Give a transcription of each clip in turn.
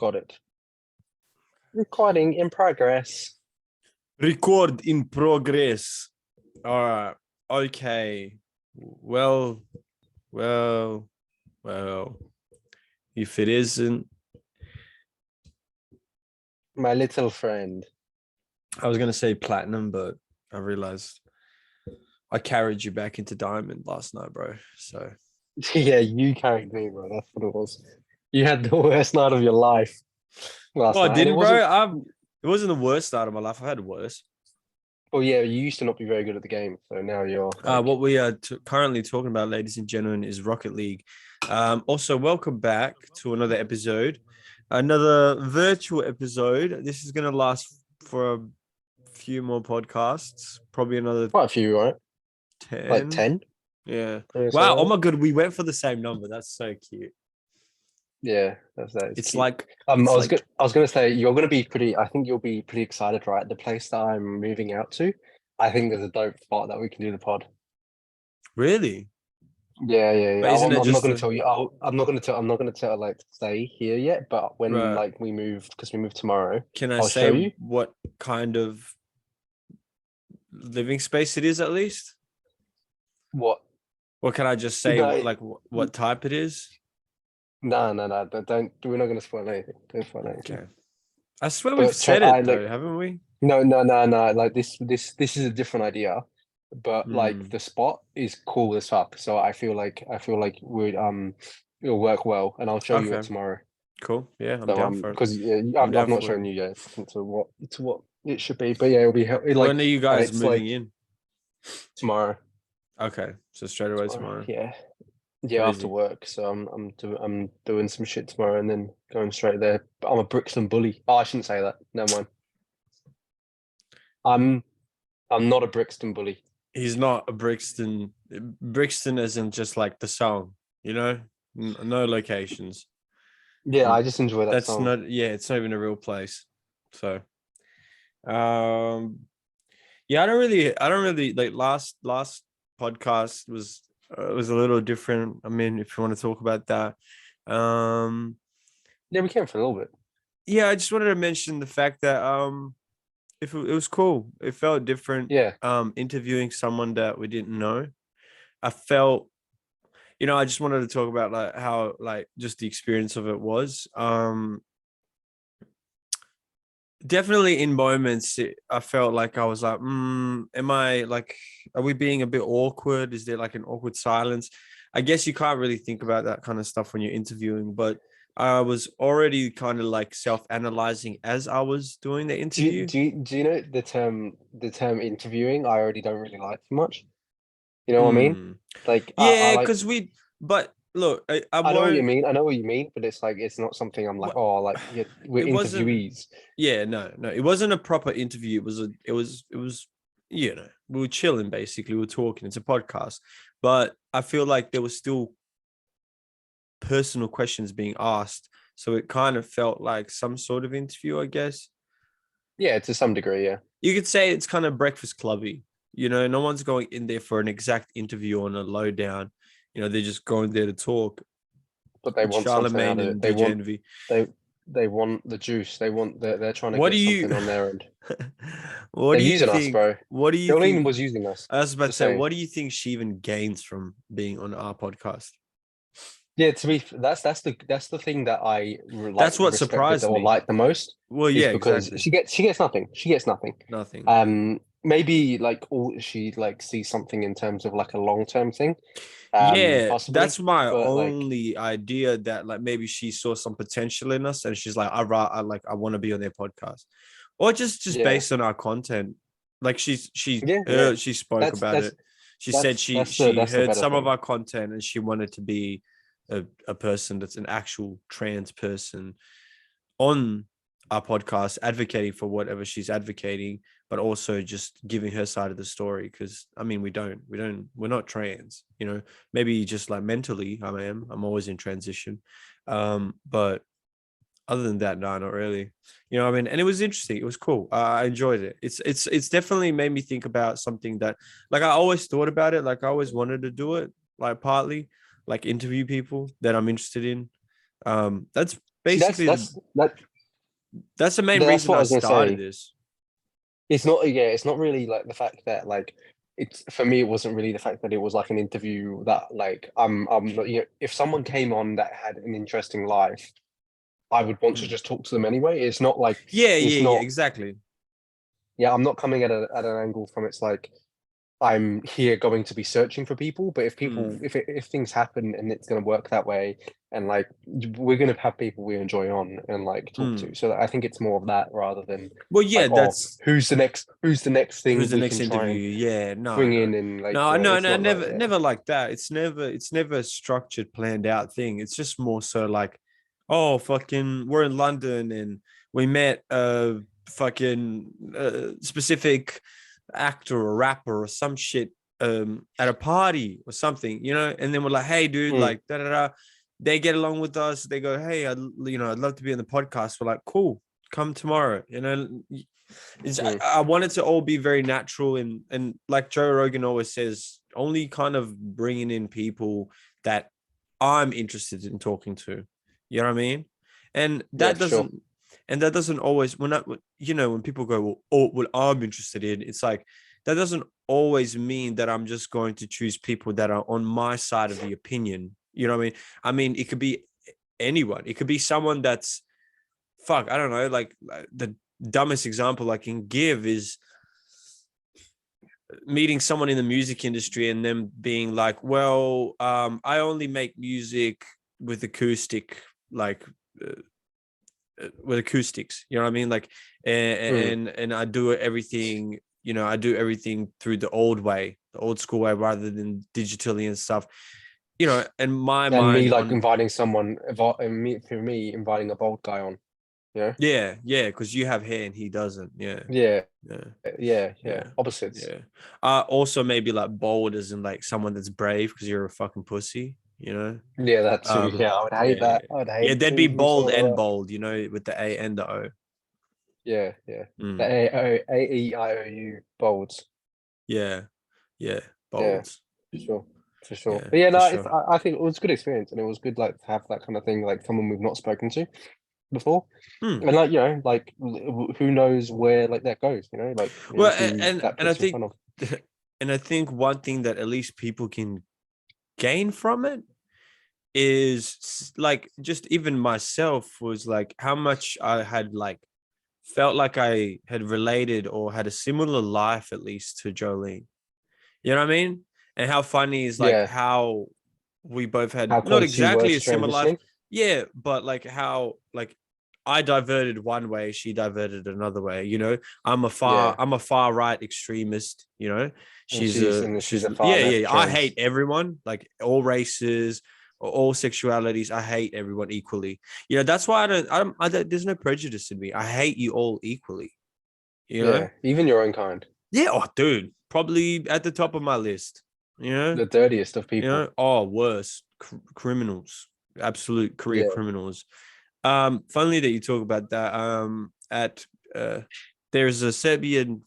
Got it. Recording in progress. Record in progress. All right. Okay. Well. If it isn't, My little friend. I was gonna say platinum, but I realized I carried you back into diamond last night, bro. So Yeah, you carried me, bro. That's what it was. You had the worst night of your life last well, I night. And didn't, bro. It wasn't the worst start of my life. I've had worse. Well, yeah, you used to not be very good at the game, so now you're. Like... What we are currently talking about, ladies and gentlemen, is Rocket League. Also, welcome back to another episode, another virtual episode. This is going to last for a few more podcasts, probably another Quite a few, right? 10. Like 10? Yeah. Yeah, Wow. so- Oh my God. We went for the same number. That's so cute. Yeah, that's It's cute. like, I was gonna say you're gonna be pretty. I think you'll be pretty excited, right? The place that I'm moving out to, I think there's a dope spot that we can do the pod. really? Yeah. But isn't it I'm not just gonna tell you. I'm not gonna tell like stay here yet. But when Right. like we move, because we move tomorrow. Can I I'll show you. say what kind of living space it is at least? What? Or can I just say No, like what type it is? No. Don't. We're not gonna spoil anything. Don't spoil anything. Okay. I swear But we've said I, it though, like, haven't we? No. Like this is a different idea, but like the spot is cool as fuck. So I feel like we'd it'll work well, and I'll show you it Okay. tomorrow. Cool. Yeah, I'm So down for it. because I'm down I've not for shown it. you yet to what it should be, but yeah, it'll be like When are you and guys it's moving like in? tomorrow. Okay, so straight away tomorrow. Yeah, Crazy. after work. So I'm doing some shit tomorrow and then going straight there. But I'm a Brixton bully. Oh, I shouldn't say that. Never mind. I'm not a Brixton bully. He's not a Brixton. Brixton isn't just like the song, you know? No locations. Yeah, I just enjoy that That's song. not. Yeah, it's not even a real place. So, yeah, I don't really like last podcast was a little different. I mean, if you want to talk about that, Yeah, we can for a little bit. yeah, I just wanted to mention the fact that if it was cool, it felt different. Yeah. Interviewing someone that we didn't know, I felt, I just wanted to talk about like how like just the experience of it was. Definitely in moments I felt like I was like, am I like, are we being a bit awkward? Is there like an awkward silence? I guess you can't really think about that kind of stuff when you're interviewing, but I was already kind of like self-analyzing as I was doing the interview. Do you know the term interviewing? I already don't really like too much. You know what I mean? Like Yeah, like, because but look, I know what you mean. I know what you mean, but it's like it's not something I'm like, oh, like yeah, we're It wasn't- interviewees. Yeah, no, it wasn't a proper interview. It was, we were chilling basically. We were talking. It's a podcast, but I feel like there was still personal questions being asked, so it kind of felt like some sort of interview, I guess. Yeah, to some degree, yeah. You could say it's kind of breakfast clubby. No one's going in there for an exact interview on a lowdown. They're just going there to talk. But they want something out of it. They want the juice. They're trying to get something on their end. What do you using think? us, bro. What do you Jolene think? was using us. I was about to say, saying. what do you think she even gains from being on our podcast? Yeah, that's the thing that I like. That's what surprised or me. like the most. Well, yeah, because exactly. she gets nothing. She gets nothing. Nothing. Maybe like she like sees something in terms of like a long-term thing. Yeah, possibly, that's my but, only idea, that like maybe she saw some potential in us and she's like, I want to be on their podcast, or just Yeah. based on our content. Like she spoke about it. She said she heard some of our content and she wanted to be a person that's an actual trans person on our podcast, advocating for whatever she's advocating, but also just giving her side of the story. Because I mean, we're not trans, maybe just like mentally I'm always in transition, but other than that, no, not really. And it was interesting. It was cool. I enjoyed it. It's definitely made me think about something that, like, I always thought about it. Like, I always wanted to do it, like, partly like interview people that I'm interested in. That's basically that's the main reason I started this. It's not really like the fact that like it's for me. It wasn't really the fact that it was like an interview that like if someone came on that had an interesting life, I would want to just talk to them anyway. It's not like yeah, exactly. Yeah, I'm not coming at an angle from it's like I'm here going to be searching for people, but if if things happen and it's going to work that way, and like we're going to have people we enjoy on and like talk to, so I think it's more of that rather than that's who's the next thing who's the next interview. Bring in and like never like that. It's never a structured, planned out thing. It's just more so like, oh fucking, we're in London and we met a fucking specific actor or rapper or some shit at a party or something, and then we're like, hey dude, like da da da. They get along with us. They go, hey, I'd love to be on the podcast. We're like, cool, come tomorrow. I want it to all be very natural and like Joe Rogan always says, only kind of bringing in people that I'm interested in talking to. You know what I mean? And that doesn't. And that doesn't always, when people go, well, I'm interested in, it's like, that doesn't always mean that I'm just going to choose people that are on my side of the opinion. You know what I mean? I mean, it could be anyone. It could be someone that's, I don't know, like the dumbest example I can give is meeting someone in the music industry and them being like, well, I only make music with acoustic, like, with acoustics, you know what I mean? Like, and I do everything, I do everything through the old way, the old school way, rather than digitally and stuff, and my mind. Me like inviting someone, inviting a bald guy on, yeah, because you have hair and he doesn't. Yeah. Opposites. Also maybe like bold as in like someone that's brave because you're a fucking pussy. Yeah, that's I would hate that. I would hate. Yeah, they'd be bold and bold, with the A and the O. Yeah. The A-E-I-O-U bolds. Yeah, bolds. Yeah, for sure. But I think it was a good experience, and it was good like to have that kind of thing, like someone we've not spoken to before, and like who knows where like that goes, like well, and I think and I think one thing that at least people can gain from it is like, just even myself was like how much I had like felt like I had related or had a similar life at least to Jolene. You know what I mean? And how funny is like how we both had not exactly a similar life. Yeah, but like how like I diverted one way, she diverted another way. I'm a far right extremist. She's a far left. I hate everyone, like all races, all sexualities. I hate everyone equally. That's why I don't there's no prejudice in me. I hate you all equally. Even your own kind. Yeah. Oh, dude, probably at the top of my list. The dirtiest of people. Oh, worse, criminals, absolute career criminals. Funnily that you talk about that. There's a Serbian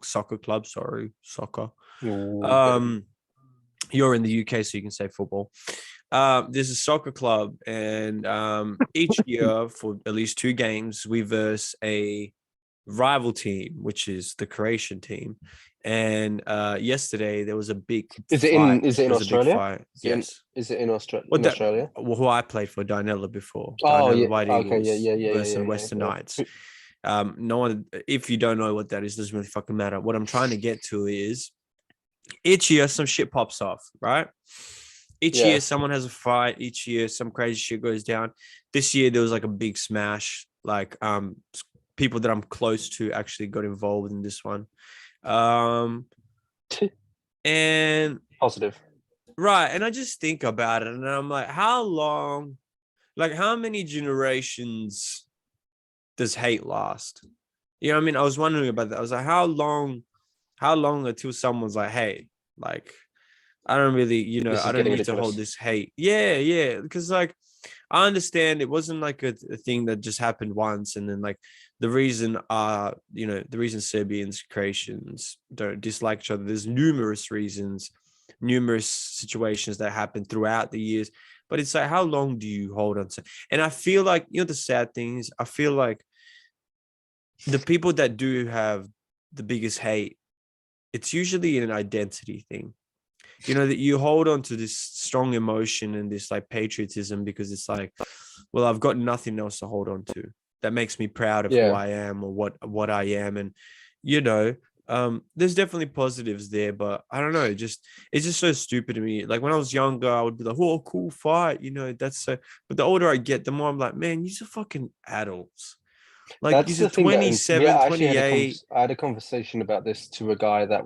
soccer club. Sorry, soccer. Ooh, you're in the UK, so you can say football. There's a soccer club, and each year for at least 2 games, we verse a rival team, which is the Croatian team. And yesterday there was a big fight. Is it in Australia? Yes. Is it in Australia? Who I played for, Dinella, before. Oh, Dinella White Eagles versus Western Knights. No one, if you don't know what that is, doesn't really fucking matter. What I'm trying to get to is each year some shit pops off, right? Each year someone has a fight. Each year some crazy shit goes down. This year there was like a big smash. Like people that I'm close to actually got involved in this one. And positive. Right. And I just think about it and I'm like, how many generations does hate last? You know what I mean? I was wondering about that. I was like, how long until someone's like, hey, like, I don't really, I don't need to hold this hate. Yeah. Because like, I understand it wasn't like a thing that just happened once. And then like the reason Serbians, Croatians don't dislike each other, there's numerous reasons, numerous situations that happen throughout the years. But it's like, how long do you hold on to? And I feel like, the sad thing is, I feel like the people that do have the biggest hate, it's usually an identity thing. That you hold on to this strong emotion and this like patriotism because it's like, well, I've got nothing else to hold on to that makes me proud of who I am or what I am. And, there's definitely positives there, but I don't know. It's just so stupid to me. Like when I was younger, I would be like, "Oh, cool fight," that's so. But the older I get, the more I'm like, "Man, you're fucking adults." Like that's you're the thing 27, I 28. I had a conversation about this to a guy that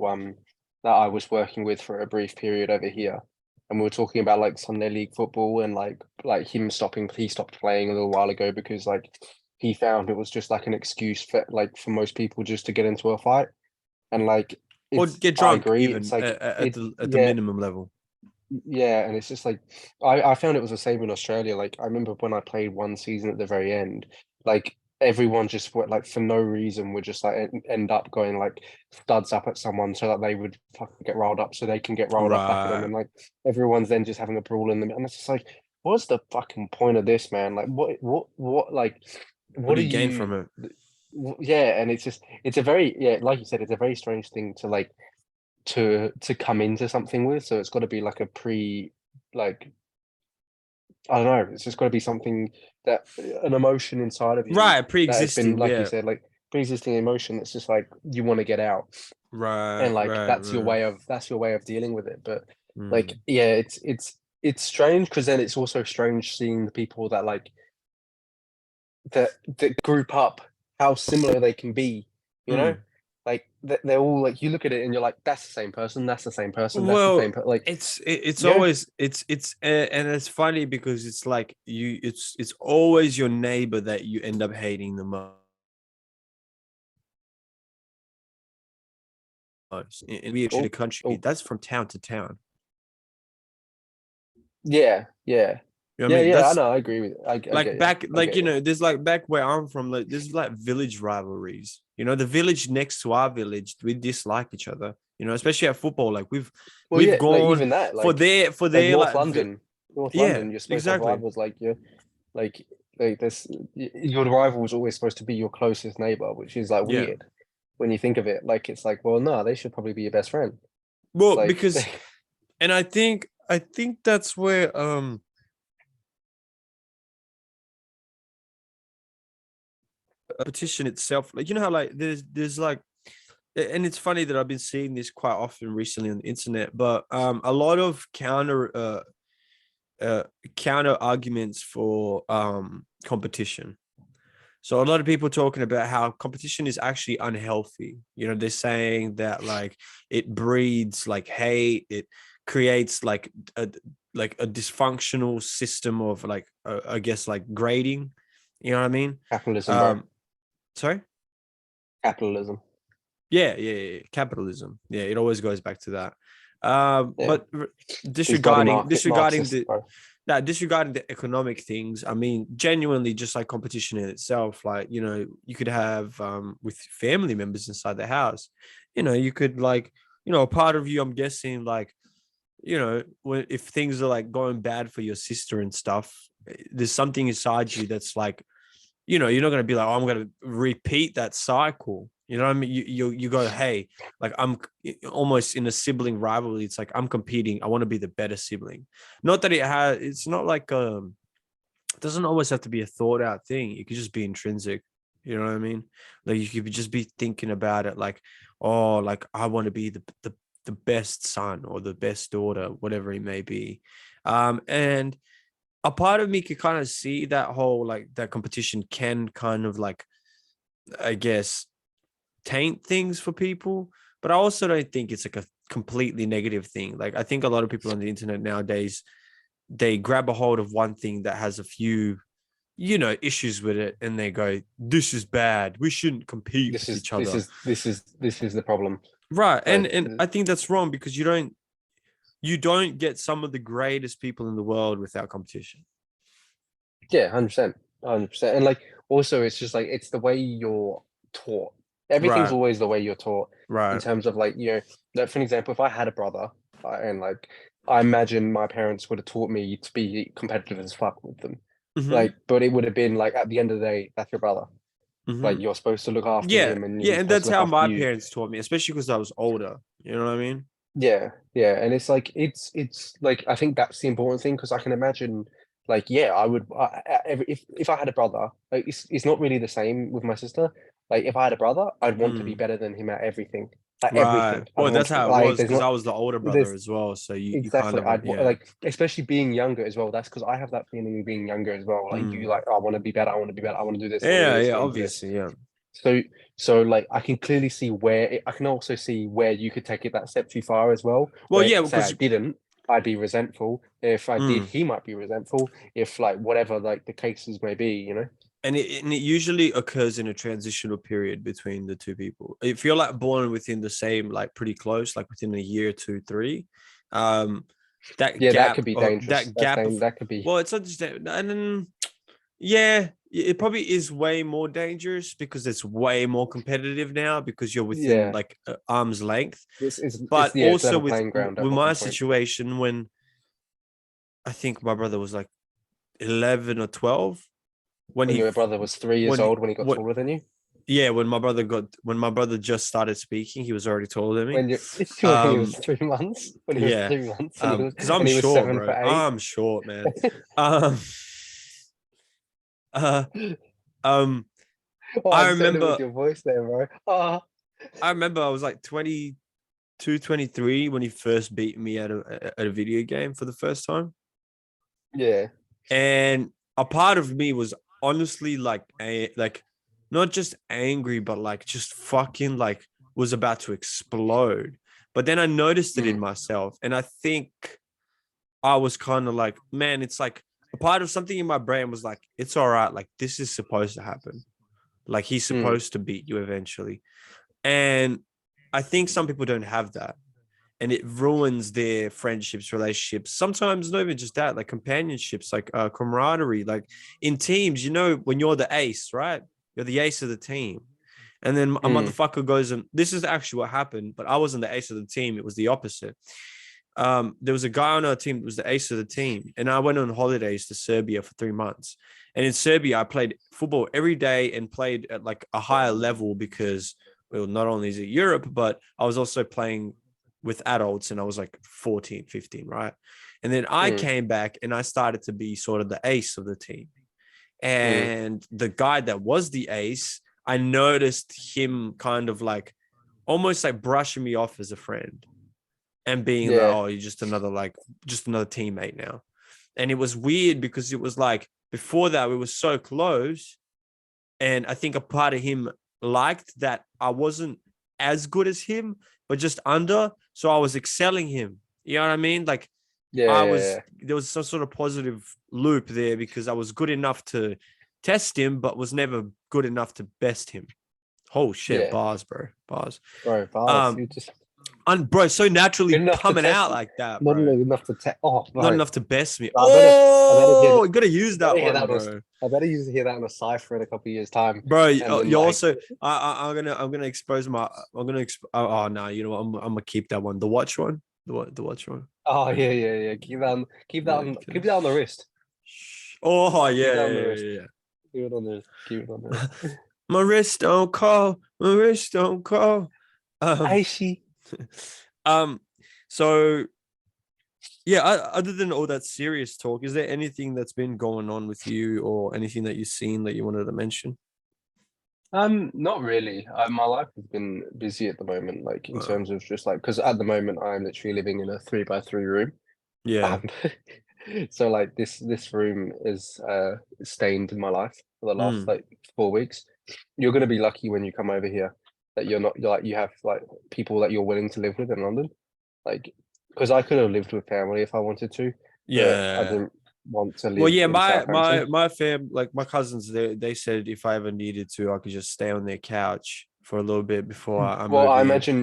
I was working with for a brief period over here, and we were talking about like Sunday league football and like him he stopped playing a little while ago because like he found it was just like an excuse for most people just to get into a fight. And like, Or get drunk, I agree. even It's like at the minimum level. Yeah, and it's just like I found it was the same in Australia. Like I remember when I played one season at the very end, like everyone just went like for no reason would just like end up going like studs up at someone so that they would fucking get rolled up so they can get rolled up back at them, Right. and like everyone's then just having a brawl in them, and it's just like, what's the fucking point of this, man? Like what like What what do are you gain you? from it? Yeah, and it's a very like you said, it's a very strange thing to like to come into something with. So it's got to be like a like I don't know. It's just got to be something that an emotion inside of you Right, that has been, pre-existing, like you yeah. said, like pre-existing emotion that's just like you want to get out, Right, and like right, right. that's your way of dealing with it. But like, Mm. yeah, it's strange because then it's also strange seeing the people that like that group up, how similar they can be, you know? Mm. Like they're all like, you look at it and you're like, that's the same person, that's the same person, that's the Well, same like, it's yeah. always and it's funny because it's like it's always your neighbor that you end up hating the most. We actually the Oh, country, oh, that's from town to town. yeah, yeah, You know what I yeah, mean? yeah. I That's know. I agree with. I like get you. back, I like, get you. there's like back where I'm from, like there's like village rivalries. The village next to our village, we dislike each other. Especially at football. Like Well, we've yeah, like gone even that, for their North like London, North yeah, London. You're supposed to have exactly. rivals, like you're like this. Your rival is always supposed to be your closest neighbor, which is like Yeah. weird when you think of it. Like it's like, well, no, they should probably be your best friend. Well, Like, because and I think that's where a petition itself, like how like there's like, and it's funny that I've been seeing this quite often recently on the internet, but a lot of uh counter arguments for competition. So a lot of people talking about how competition is actually unhealthy. They're saying that like it breeds like hate, it creates like a dysfunctional system of like I guess like grading. You know what I mean? capitalism, bro. Um, sorry. Capitalism. Yeah. Capitalism. Yeah, it always goes back to that. Yeah. But These bloody disregarding Marxists, the bro. disregarding the economic things, I mean, genuinely, just like competition in itself, like you could have with family members inside the house, you could like, a part of you, I'm guessing, like, when if things are like going bad for your sister and stuff, there's something inside you that's like, you're not going to be like, oh, I'm going to repeat that cycle. You know what I mean? You go, hey, like I'm almost in a sibling rivalry. It's like I'm competing. I want to be the better sibling. Not that it's not like it doesn't always have to be a thought out thing. It could just be intrinsic. You know what I mean? Like you could just be thinking about it like, oh, like I want to be the best son or the best daughter, whatever it may be. And a part of me could kind of see that whole like that competition can kind of like, I guess, taint things for people, but I also don't think it's like a completely negative thing. Like I think a lot of people on the internet nowadays, they grab a hold of one thing that has a few issues with it, and they go, this is bad, we shouldn't compete This with is each other. this is the problem. Right. Like, And I think that's wrong because you don't get some of the greatest people in the world without competition. yeah, 100%, 100%. And like also, it's just like it's the way you're taught. Everything's Right. always the way you're taught in Right. terms of like like for an example, if I had a brother and like I imagine my parents would have taught me to be competitive as fuck with them. Mm-hmm. Like, but it would have been like at the end of the day, that's your brother. Mm-hmm. Like you're supposed to look after Yeah, him, and yeah, he's and supposed to that's look how after my you. parents taught me, especially because I was older. You know what I mean? Yeah, yeah, and it's like it's like I think that's the important thing because I can imagine, like, yeah, I would if I had a brother, like it's not really the same with my sister. Like if I had a brother, I'd want to be Mm. better than him at everything, like Right. everything. I'd Well, want that's to be how it like was there's because not I was the older brother there's as well. So you kind exactly of yeah. like especially being younger as well. That's because I have that feeling of being younger as well. Like you Mm. like I want to be better. I want to be better. I want to do this. I want to do Yeah, this. yeah, I want to do this. obviously, yeah. So, so like I can clearly see I can also see where you could take it that step too far as well. Well, Where yeah, say I because didn't, I'd be resentful. If I did, he might be resentful. If like whatever like the cases may be, you know. and it usually occurs in a transitional period between the two people. If you're like born within the same, like pretty close, like within a year, 2, 3, that Yeah, that could gap be of dangerous. that gap of That could be. well, it's not just that, and then yeah, it probably is way more dangerous because it's way more competitive now because you're within Yeah, like arm's length. it's But yeah, it's also level with playing ground at my one point. situation when I think my brother was like 11 or 12 when When your brother was 3 years when old when he got what taller than you. yeah when my brother just started speaking, he was already taller than me. When you when he was Um 3 months. When he was yeah, 3 months because I'm and he was short, 7 bro. for 8. I'm short, man. Um uh um Oh, I I'm saying it with remember your voice there, bro. Ah, I was like 22, 23 when he first beat me at a video game for the first time. yeah. And a part of me was honestly like not just angry, but like just fucking like was about to explode. But then I noticed it in Mm, myself, and I think I was kind of like, man, it's like a part of something in my brain was like, it's all right, like this is supposed to happen. Like he's mm, supposed to beat you eventually. And I think some people don't have that, and it ruins their friendships, relationships. Sometimes not even just that, like companionships, like camaraderie, like in teams. You know, when you're the ace, right? You're the ace of the team, and then a mm, motherfucker goes and this is actually what happened. But I wasn't the ace of the team; it was the opposite. There was a guy on our team that was the ace of the team, and I went on holidays to Serbia for 3 months. And in Serbia, I played football every day and played at like a higher level because, well, not only is it Europe, but I was also playing with adults and I was like 14, 15, right? And then I mm, came back and I started to be sort of the ace of the team. mm. And the guy that was the ace, I noticed him kind of like almost like brushing me off as a friend and being like, Yeah, oh, you're just another teammate now. And it was weird because it was like before that we were so close. And I think a part of him liked that I wasn't as good as him, but just under. So I was excelling him. You know what I mean? Like yeah, there was some sort of positive loop there because I was good enough to test him, but was never good enough to best him. Oh shit, yeah, bars, bro, bars. bro. Bars, Um, you just and bro, so good naturally enough to coming test, out like that, not bro. enough to test. Oh, Not bro, enough to best me. I better hear Oh, that. you gotta use I that better hear one, that. bro. I better hear that in a cipher in a couple of years' time, Bro, and then you like, also I'm gonna expose my oh no, you know what? I'm gonna keep that one. The watch one. The watch one. oh yeah, yeah, yeah. Yeah, Keep that on the wrist. oh Keep yeah, that on the yeah, wrist. yeah, yeah. Keep it on the wrist. Keep it on the wrist. My wrist don't call. My wrist don't call. Um, I see. um. So yeah, other than all that serious talk, is there anything that's been going on with you or anything that you've seen that you wanted to mention? Not really. My life has been busy at the moment, like in Wow. terms of just like because at the moment I'm literally living in a 3 by 3 room. Yeah. Um, so like this room is stained in my life for the last Mm. like 4 weeks. You're gonna be lucky when you come over here that you're like you have like people that you're willing to live with in London. Like because I could have lived with family if I wanted to, but I Yeah. didn't want to Well, live yeah, in Southampton. my fam, like my cousins, they said if I ever needed to, I could just stay on their couch for a little bit before I'm Well, over here.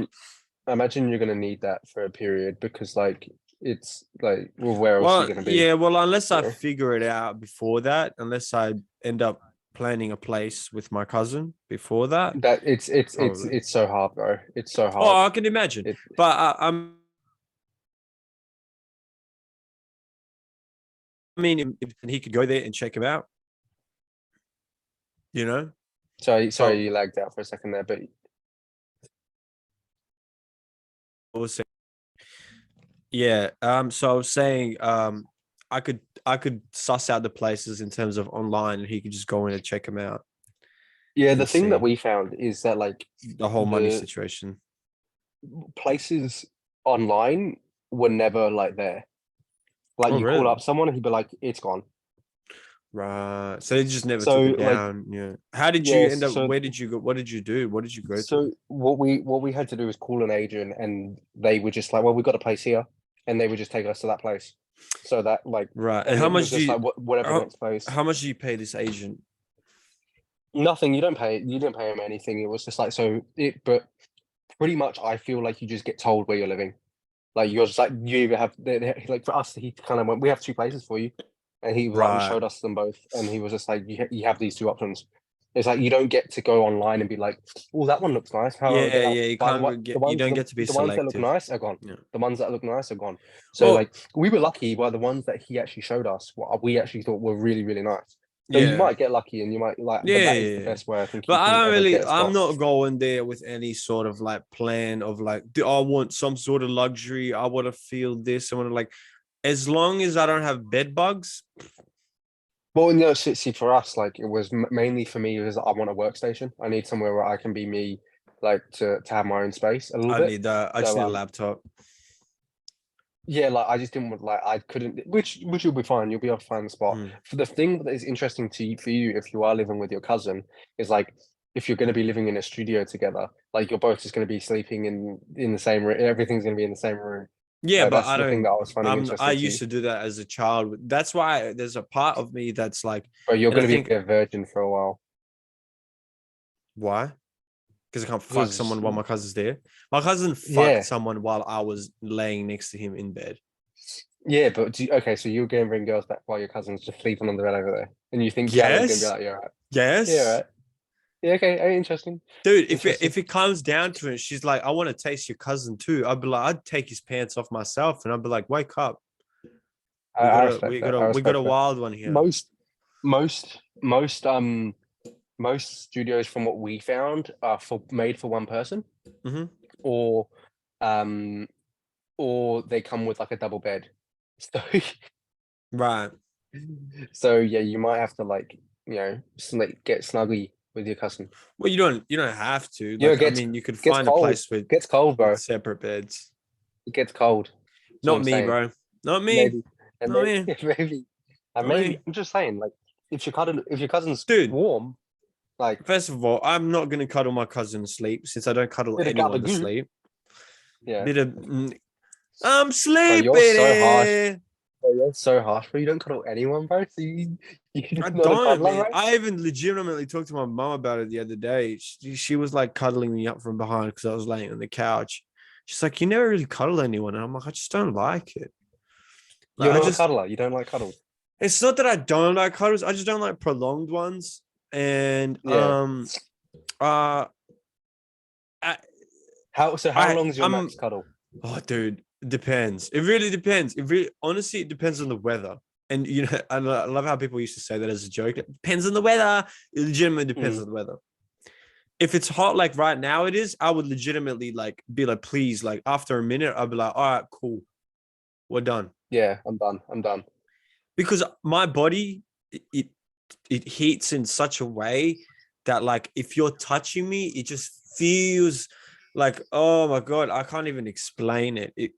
I imagine you're gonna need that for a period because like it's like well, where else are you Well, gonna be? yeah, well, unless You I know? figure it out before that, unless I end up planning a place with my cousin before that, That probably. it's so hard, bro. It's so hard. Oh, I can imagine. It But I'm I mean, if he could go there and check him out, you know. Sorry, you lagged out for a second there, but yeah. So I was saying, I could suss out the places in terms of online, and he could just go in and check them out. Yeah, the thing that we found is that like the whole money situation, places online were never like there. Like you call up someone and he'd be like, "It's gone." Right. So they just never took it down. Yeah. How did you end up? Where did you go? What did you do? What did you go to? So what we had to do was call an agent, and they were just like, "Well, we got a place here," and they would just take us to that place. So that like right. And how much do you whatever next place? How much do you pay this agent? Nothing. You don't pay. You didn't pay him anything. It was just like but pretty much, I feel like you just get told where you're living. Like you're just like you either have like for us, he kind of went. We have 2 places for you, and he showed us them both, and he was just like, you have these 2 options. It's like you don't get to go online and be like, "Oh, that one looks nice." You can't you don't get to be the selective. ones that look nice are gone. Yeah. The ones that look nice are gone. So like we were lucky by the ones that he actually showed us. What we actually thought were really, really nice. So you might get lucky, and you might like. But that is the best way I think. But I don't really. I'm not going there with any sort of like plan of like, I want some sort of luxury. I want to feel this. I want to like, as long as I don't have bed bugs. Well, no, see, for us, like it was mainly for me was I want a workstation. I need somewhere where I can be me, like to have my own space a little bit. I need that. I just need a laptop. Yeah, like I just didn't want, like I couldn't, which you'll be fine. You'll be able to find the spot. For the thing that is interesting for you if you are living with your cousin is like if you're going to be living in a studio together, like you're both just going to be sleeping in the same room. Everything's going to be in the same room. Yeah, so but I don't. Thing that I was finding interesting. I used to do that as a child. That's why there's a part of me that's like. But you're going to be a virgin for a while. Why? Because I can't fuck someone while my cousin's there. My cousin fucked someone while I was laying next to him in bed. Yeah, but okay, so you're going to bring girls back while your cousin's just sleeping on the bed over there, and you think Shannon's going to be like, "Yeah, right." Yes. Yeah, right. Yeah, okay, interesting. Dude, if it comes down to it, she's like, "I want to taste your cousin too." I'd be like, "I'd take his pants off myself," and I'd be like, "Wake up! We got a wild one here." Most studios, from what we found, are made for one person, or they come with like a double bed. So right. So yeah, you might have to like get snuggy with your cousin. Well, you don't have to. Like, I mean, you could find a place with gets cold, bro. Separate beds. It gets cold. Not me, bro. Not me. Maybe. Not me. Maybe. And maybe I'm just saying, like, if your cousin's warm, like. First of all, I'm not gonna cuddle my cousin to sleep since I don't cuddle anyone to sleep. Yeah. I'm sleeping. Bro, you're so harsh. Bro, you're so harsh, bro. You don't cuddle anyone, bro. So I don't, man. Right? I even legitimately talked to my mom about it the other day. She was like cuddling me up from behind because I was laying on the couch. She's like, "You never really cuddle anyone," and I'm like, "I just don't like it." Like, you're not a cuddler. You don't like cuddles. It's not that I don't like cuddles. I just don't like prolonged ones. And how long is your max cuddle? Oh, dude, it depends. It really depends. Honestly, it depends on the weather. And I love how people used to say that as a joke. It depends on the weather. It legitimately depends on the weather. If it's hot like right now it is, I would legitimately like be like, please, like after a minute, I'll be like, all right, cool, we're done. Yeah, I'm done. Because my body, it heats in such a way that like if you're touching me, it just feels like, oh my God, I can't even explain it. It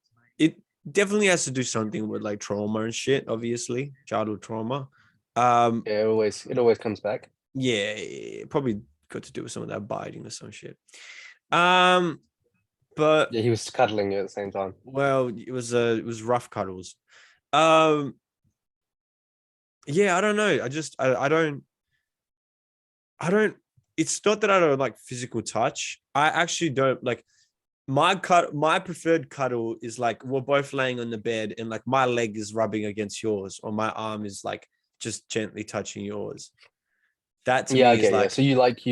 definitely has to do something with like trauma and shit, obviously, childhood trauma. Yeah, it always comes back. Yeah, probably got to do with some of that biting or some shit. But yeah, he was cuddling you at the same time. Well, it was rough cuddles. Yeah, I don't know. I don't. It's not that I don't like physical touch. I actually don't like my preferred cuddle is like we're both laying on the bed and like my leg is rubbing against yours or my arm is like just gently touching yours. That to me is like. So you like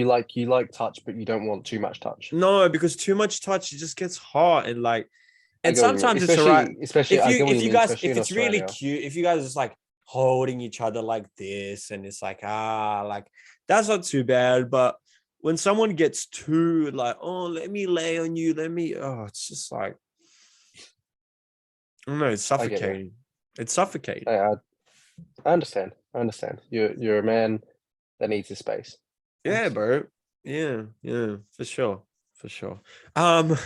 touch, but you don't want too much touch. No, because too much touch it just gets hot and like, and sometimes it's alright. Especially if you guys, if it's really cute, if you guys just like holding each other like this, and it's like, like that's not too bad. But when someone gets too like, oh, let me lay on you, it's just like, I don't know, it's suffocating. It's suffocating. I understand. You're a man that needs his space. Yeah, bro. Yeah, for sure. So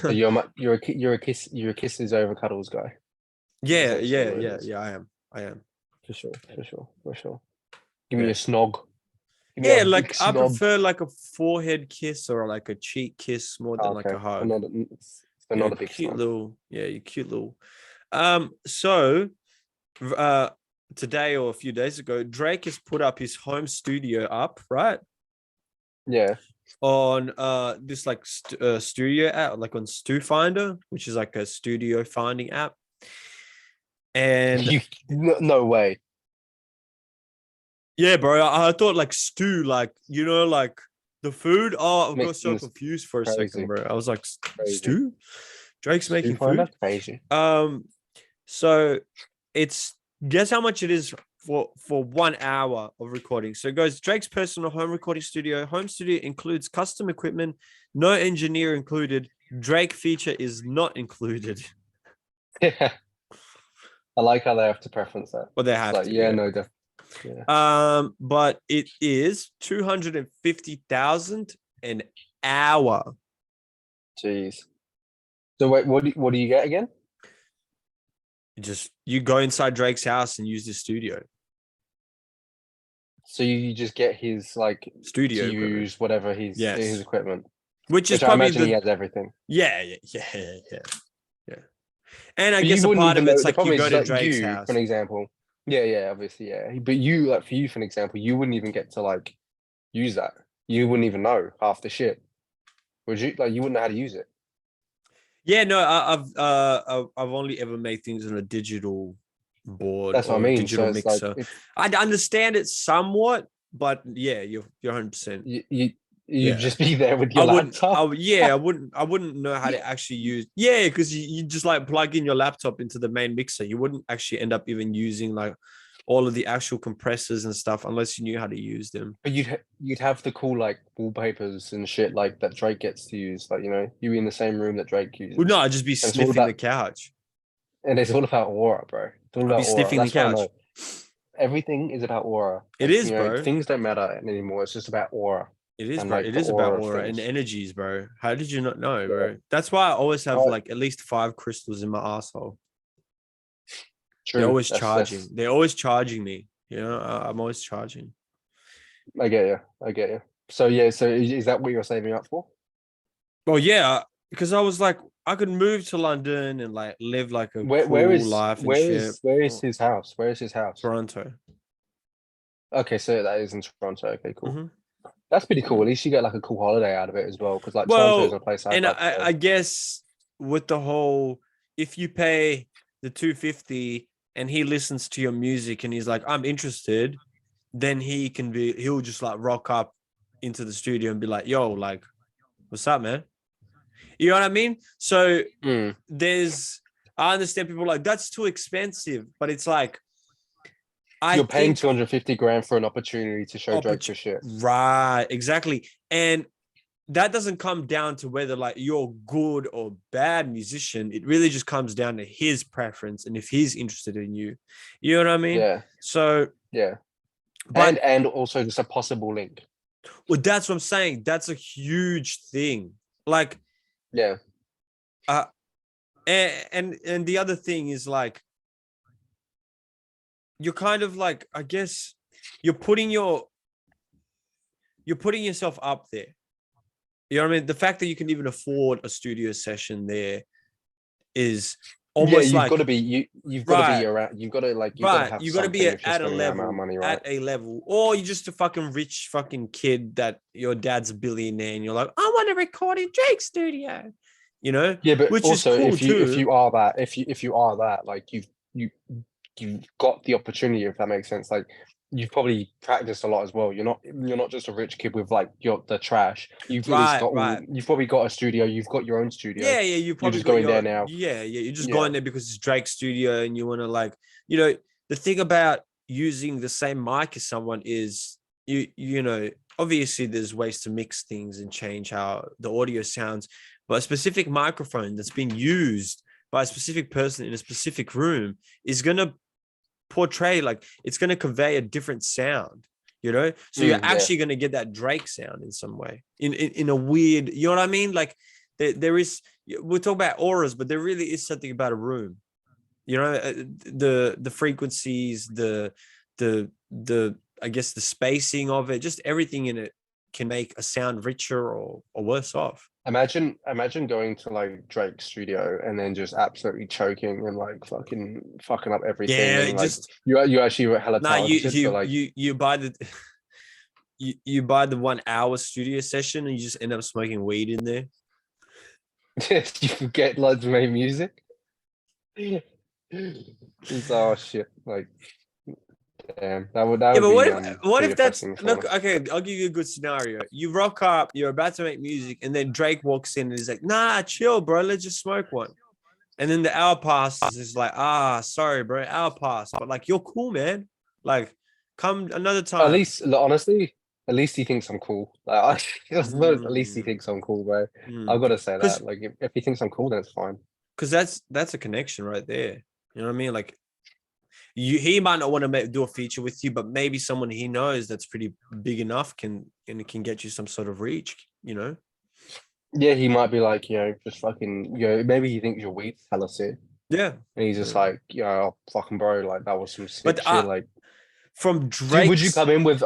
you're a kisses over cuddles guy. Yeah. I am. For sure. Give me a snog. Yeah, like I prefer like a forehead kiss or like a cheek kiss more than like a hug. Not a big cute snog. little, you cute little. So today or a few days ago, Drake has put up his home studio up, right? Yeah. On this like studio app, like on Stu Finder, which is like a studio finding app. And no way. Yeah, bro. I thought like Stu, like, you know, like the food. Oh, I got so confused for a second, bro. I was like, Stu? Drake's making food? Crazy. So it's, guess how much it is for 1 hour of recording. So it goes, Drake's personal home recording studio. Home studio includes custom equipment, no engineer included. Drake feature is not included. Yeah. I like how they have to preference that. Well, they have to. Yeah, no, definitely. Yeah. But it is 250,000 an hour. Jeez. So wait, what do you get again? You go inside Drake's house and use the studio. So you just get his like studio to use whatever his equipment, which is probably I imagine he has everything. Yeah. And I guess a part of it's like you go to Drake's house, for an example. Yeah, obviously, yeah. But you, like, for you, for an example, you wouldn't even get to like use that. You wouldn't even know half the shit. Would you? Like, you wouldn't know how to use it. Yeah, no, I've only ever made things on a digital board. That's what I mean. Digital mixer. Like, I understand it somewhat, but yeah, you're 100%. You'd just be there with your laptop. I wouldn't know how to actually use. Yeah, because you just like plug in your laptop into the main mixer. You wouldn't actually end up even using like all of the actual compressors and stuff unless you knew how to use them. But you'd have the cool like wallpapers and shit like that Drake gets to use. Like, you know, you in the same room that Drake uses. Well, no, I'd just be sniffing the couch. And it's all about aura, bro. It's all about sniffing the couch. Everything is about aura. It is, bro. Things don't matter anymore. It's just about aura. It is, bro. It is about aura and energies, bro. How did you not know, bro? That's why I always have like at least 5 crystals in my asshole. True. They're always charging. They're always charging me. You know, I'm always charging. I get you. So yeah, so is that what you're saving up for? Well, yeah, because I was like, I could move to London and like live like a cool life. Where is his house? Where is his house? Toronto. Okay, so that is in Toronto. Okay, cool. Mm-hmm. That's pretty cool. At least you get like a cool holiday out of it as well. Because like Toronto is a place and I guess with the whole, if you pay the $250 and he listens to your music and he's like, I'm interested, then he'll just like rock up into the studio and be like, yo, like, what's up, man? You know what I mean? So I understand people like, that's too expensive, but it's like, you're paying 250 grand for an opportunity to show Drake your shit. Right, exactly. And that doesn't come down to whether like you're good or bad musician. It really just comes down to his preference and if he's interested in you. You know what I mean? Yeah. So yeah. But, and also just a possible link. Well, that's what I'm saying. That's a huge thing. Like, yeah. And the other thing is like, you're kind of like, I guess you're putting yourself up there. You know what I mean? The fact that you can even afford a studio session there is almost you've got to be you've got to be around. You've got to like you've got to be at a level, at a level, or you're just a fucking rich fucking kid that your dad's a billionaire and you're like, I want to record in Drake's studio. You know? Yeah, but which also is cool if you are that, like you've got the opportunity, if that makes sense. Like you've probably practiced a lot as well. You're not just a rich kid with like the trash. You've you've probably got a studio. You've got your own studio. Yeah. You're just going there now. Yeah. You're just going there because it's Drake's studio and you want to like, you know, the thing about using the same mic as someone is, you know, obviously there's ways to mix things and change how the audio sounds, but a specific microphone that's been used by a specific person in a specific room is going to portray, like, it's going to convey a different sound, you know? So you're actually going to get that Drake sound in some way, in a weird, you know what I mean? Like there is, we'll talk about auras, but there really is something about a room, you know, the frequencies, the I guess the spacing of it, just everything in it can make a sound richer or worse off. Imagine going to like Drake's studio and then just absolutely choking and like fucking up everything. Yeah, and, like, just you actually were hella talented. You buy the you buy the 1 hour studio session and you just end up smoking weed in there. You forget like to make music. Oh shit! Like, damn, that would yeah, but be, what if that's, look, okay, I'll give you a good scenario. You rock up, you're about to make music, and then Drake walks in and he's like, nah, chill, bro, let's just smoke one. And then the hour passes, it's like, sorry, bro, hour passed. But like, you're cool, man. Like, come another time. At least, honestly, at least he thinks I'm cool. Like, at least he thinks I'm cool, bro. I've got to say that. Like, if he thinks I'm cool, then it's fine. Because that's a connection right there. You know what I mean? Like, he might not want to do a feature with you, but maybe someone he knows that's pretty big enough can get you some sort of reach, you know? Yeah, he might be like, you know, just fucking, you know, maybe he thinks your weed's hella sick. Yeah. And he's just like, you know, oh, fucking bro, like that was some sick shit. Like, from Drake, would you come in with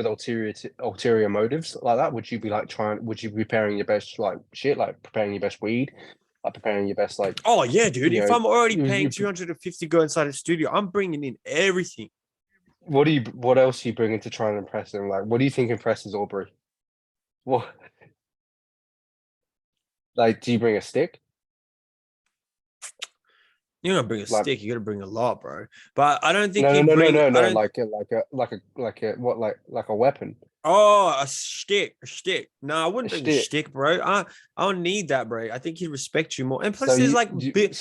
ulterior motives like that? Would you be like would you be preparing your best like shit, like preparing your best weed? Like preparing your best, like, oh yeah, dude. If I'm already paying 250 go inside the studio, I'm bringing in everything. What else are you bringing to try and impress him? Like, what do you think impresses Aubrey? What? Like, do you bring a stick? You're gonna bring a stick. You gotta bring a lot, bro. But I don't think no, like a weapon. Oh, a stick. No, I wouldn't bring a stick, bro. I don't need that, bro. I think he'd respect you more. And plus, there's like, you think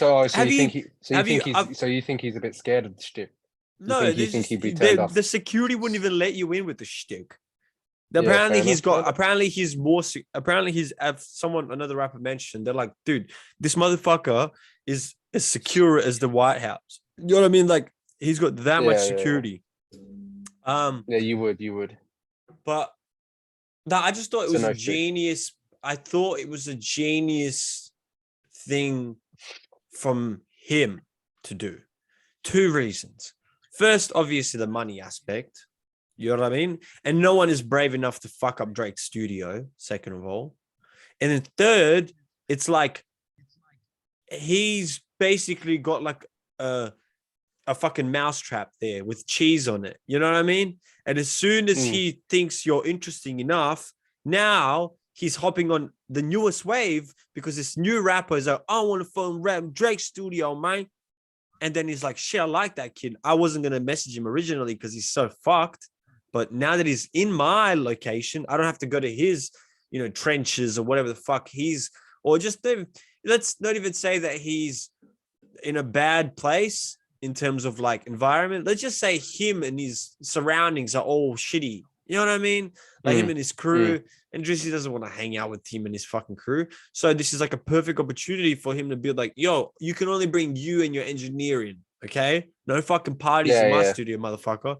he's a bit scared of the stick? No, you think he'd be turned off? The security wouldn't even let you in with the stick. Apparently, he's another rapper mentioned. They're like, dude, this motherfucker is as secure as the White House. You know what I mean? Like, he's got that much security. Yeah, you would. But no, I just thought it was a genius. I thought it was a genius thing from him to do. 2 reasons. First, obviously, the money aspect. You know what I mean? And no one is brave enough to fuck up Drake's studio, second of all. And then third, it's like he's basically got like a fucking mousetrap there with cheese on it. You know what I mean? And as soon as he thinks you're interesting enough, now he's hopping on the newest wave because this new rapper is like, I want to phone rap Drake's studio, man. And then he's like, shit, I like that kid. I wasn't going to message him originally because he's so fucked. But now that he's in my location, I don't have to go to his, you know, trenches or whatever the fuck let's not even say that he's in a bad place in terms of like environment. Let's just say him and his surroundings are all shitty. You know what I mean? Like him and his crew. And Drizzy doesn't want to hang out with him and his fucking crew. So this is like a perfect opportunity for him to be like, yo, you can only bring you and your engineering. Okay? No fucking parties in my studio, motherfucker.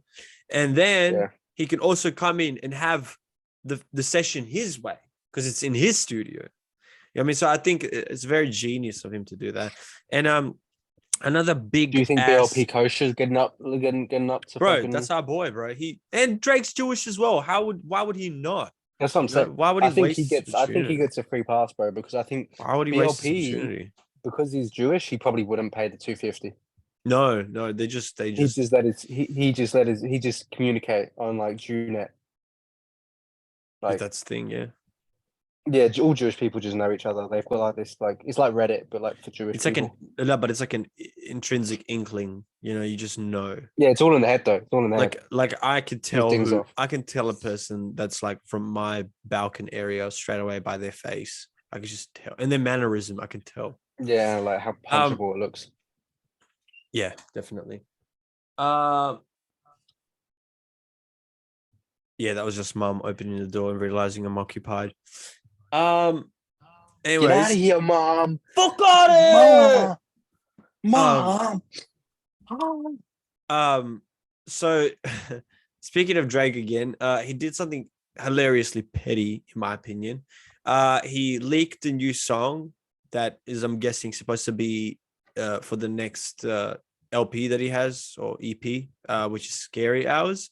And then he can also come in and have the session his way because it's in his studio. You know what I mean? So I think it's very genius of him to do that. And another big. Do you think BLP Kosher's getting up to? Bro, that's our boy, bro. And Drake's Jewish as well. Why would he not? That's what I'm saying. Why would he waste I think he gets a free pass, bro, because I think why would he waste the opportunity? Because he's Jewish, he probably wouldn't pay the 250. No, they just he just communicate on like Jewnet. Like that's the thing, yeah. Yeah, all Jewish people just know each other. They've got like this, like it's like Reddit, but like for Jewish people. But it's like an intrinsic inkling. You know, you just know. Yeah, it's all in the head though. It's all in the head. Like I could tell I can tell a person that's like from my Balkan area straight away by their face. I can just tell, and their mannerism, I can tell. Yeah, like how punchable it looks. Yeah, definitely. Yeah, that was just mum opening the door and realizing I'm occupied. Get out of Anyways, here, mom. fuck out of Mom. So speaking of Drake again, he did something hilariously petty, in my opinion. He leaked a new song that is, I'm guessing, supposed to be for the next LP that he has, or EP, which is Scary Hours.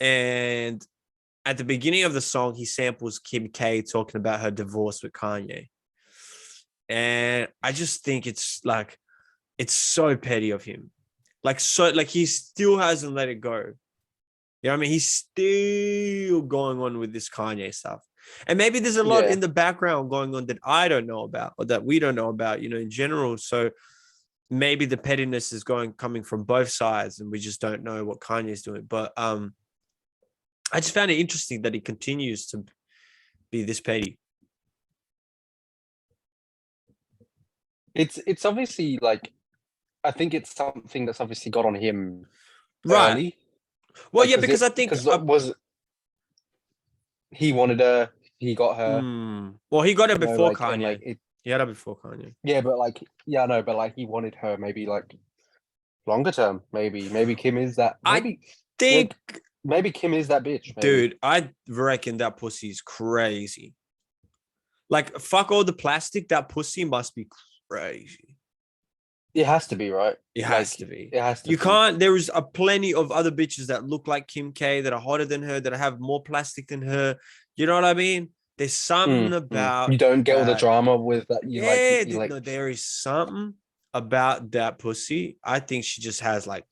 And at the beginning of the song, he samples Kim K talking about her divorce with Kanye. And I just think it's so petty of him. Like he still hasn't let it go. You know what I mean? He's still going on with this Kanye stuff. And maybe there's a lot in the background going on that I don't know about, or that we don't know about, in general. So maybe the pettiness is coming from both sides, and we just don't know what Kanye's doing. But I just found it interesting that he continues to be this petty. It's obviously like, I think it's something that's obviously got on him right early. Well, like, yeah, because I think he wanted her, he got her. Well, he got her before Kanye. He had her before Kanye. Yeah, but he wanted her maybe like longer term. Maybe Kim is that. Maybe Kim is that bitch. Maybe. Dude, I reckon that pussy is crazy. Like, fuck all the plastic. That pussy must be crazy. It has to be, right? It has to be. It has to. You can't. There is a plenty of other bitches that look like Kim K, that are hotter than her, that have more plastic than her. You know what I mean? There's something about you don't get all the drama with that. No, there is something about that pussy. I think she just has like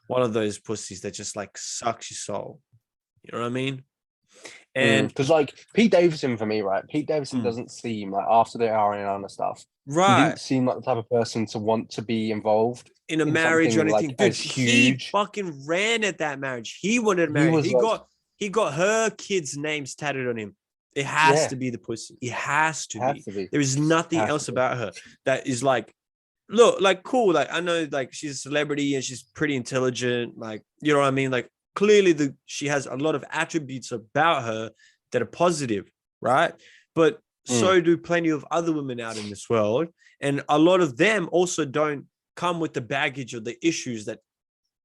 one of those pussies that just like sucks your soul. You know what I mean? And because like Pete Davidson, for me, right? Pete Davidson doesn't seem like, after the Ariana stuff, right? He didn't seem like the type of person to want to be involved in a marriage or anything. Like, dude, he fucking ran at that marriage. He wanted marriage. He got her kids' names tatted on him. It has to be the pussy. It has to be. There is nothing else about her that is like, look, like cool. Like, I know, like, she's a celebrity and she's pretty intelligent. Like, you know what I mean? Like, clearly she has a lot of attributes about her that are positive, right? But so do plenty of other women out in this world. And a lot of them also don't come with the baggage or the issues that